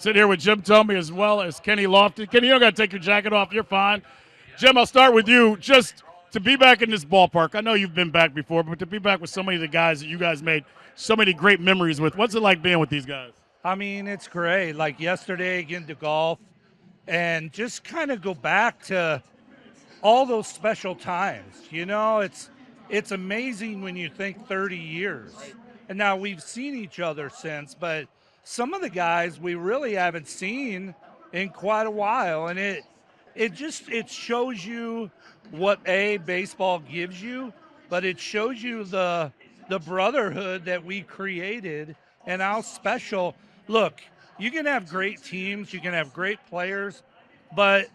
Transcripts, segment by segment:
Sitting here with Jim Thome as well as Kenny Lofton. Kenny, you don't got to take your jacket off. You're fine. Jim, I'll start with you. Just to be back in this ballpark, I know you've been back before, but to be back with so many of the guys that you guys made so many great memories with, what's it like being with these guys? I mean, it's great. Like yesterday, getting to golf and just kind of go back to all those special times. You know, it's amazing when you think 30 years. And now we've seen each other since, but some of the guys we really haven't seen in quite a while. And it shows you what baseball gives you, but it shows you the brotherhood that we created and how special. Look, you can have great teams, you can have great players, but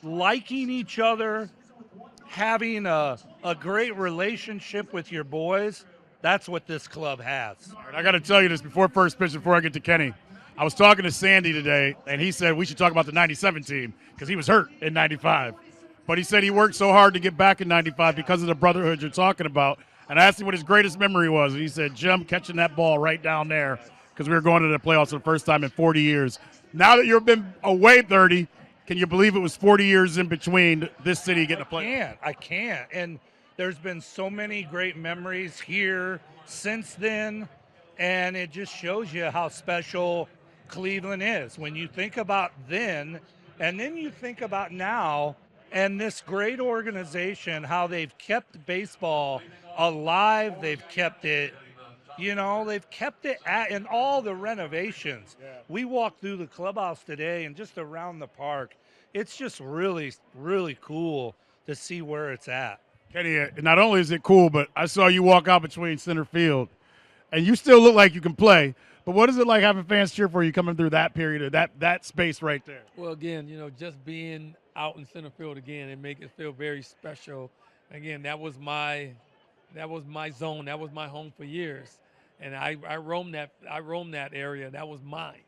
liking each other, having a great relationship with your boys, that's what this club has. All right, I got to tell you this before first pitch, before I get to Kenny. I was talking to Sandy today, and he said we should talk about the 97 team because he was hurt in 95. But he said he worked so hard to get back in 95 because of the brotherhood you're talking about. And I asked him what his greatest memory was, and he said, Jim, catching that ball right down there because we were going to the playoffs for the first time in 40 years. Now that you've been away 30, can you believe it was 40 years in between this city getting a play? I can't. And there's been so many great memories here since then, and it just shows you how special Cleveland is. When you think about then, and then you think about now, and this great organization, how they've kept baseball alive, they've kept it, they've kept it in all the renovations. Yeah. We walked through the clubhouse today and just around the park. It's just really, really cool to see where it's at. Kenny, not only is it cool, but I saw you walk out between center field, and you still look like you can play. But what is it like having fans cheer for you coming through that period of that space right there? Well, again, just being out in center field again, it makes it feel very special. Again, that was my zone. That was my home for years, and I roamed that area. That was mine.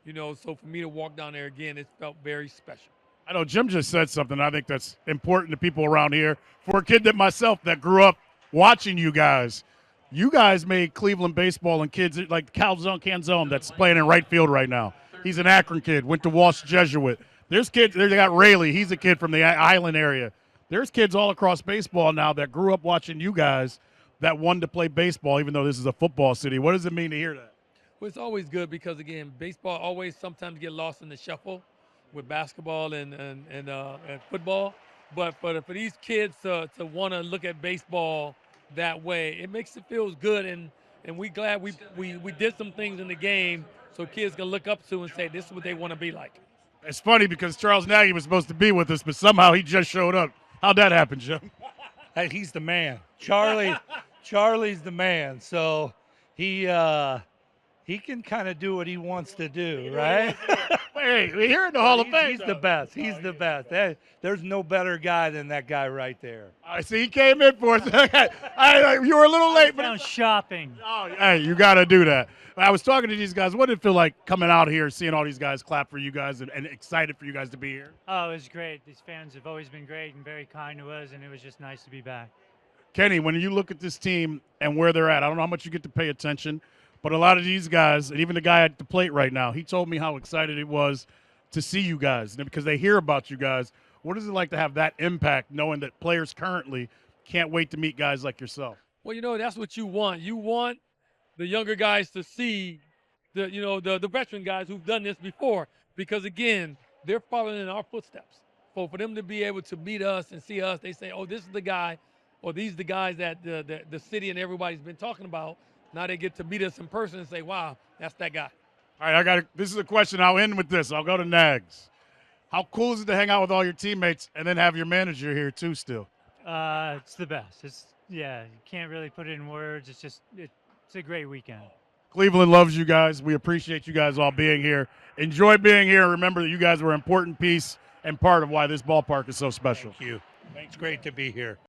So for me to walk down there again, it felt very special. I know Jim just said something I think that's important to people around here. For a kid that myself that grew up watching you guys made Cleveland baseball and kids like Canzone that's playing in right field right now. He's an Akron kid, went to Walsh Jesuit. There's kids, they got Rayleigh, he's a kid from the Island area. There's kids all across baseball now that grew up watching you guys that wanted to play baseball even though this is a football city. What does it mean to hear that? Well, it's always good because, again, baseball always sometimes get lost in the shuffle with basketball and football. But for these kids to want to look at baseball that way, it makes it feels good, and we glad we did some things in the game so kids can look up to and say this is what they want to be like. It's funny because Charles Nagy was supposed to be with us, but somehow he just showed up. How'd that happen, Jim? Hey, he's the man. Charlie's the man. So he can kind of do what he wants to do, right? Hey, we're here in the Hall of Fame. He's the best. He's the best. There's no better guy than that guy right there. I see he came in for it. You were a little late. But shopping. Oh, hey, you got to do that. I was talking to these guys. What did it feel like coming out here, seeing all these guys clap for you guys and excited for you guys to be here? Oh, it was great. These fans have always been great and very kind to us, and it was just nice to be back. Kenny, when you look at this team and where they're at, I don't know how much you get to pay attention, but a lot of these guys, and even the guy at the plate right now, he told me how excited he was to see you guys because they hear about you guys. What is it like to have that impact knowing that players currently can't wait to meet guys like yourself? Well, that's what you want. You want the younger guys to see the veteran guys who've done this before because, again, they're following in our footsteps. So for them to be able to meet us and see us, they say, oh, this is the guy, or these are the guys that the city and everybody's been talking about. Now they get to meet us in person and say, wow, that's that guy. All right, this is a question. I'll end with this. I'll go to Nags. How cool is it to hang out with all your teammates and then have your manager here too still? It's the best. You can't really put it in words. It's a great weekend. Cleveland loves you guys. We appreciate you guys all being here. Enjoy being here. Remember that you guys were an important piece and part of why this ballpark is so special. Thank you. It's great to be here.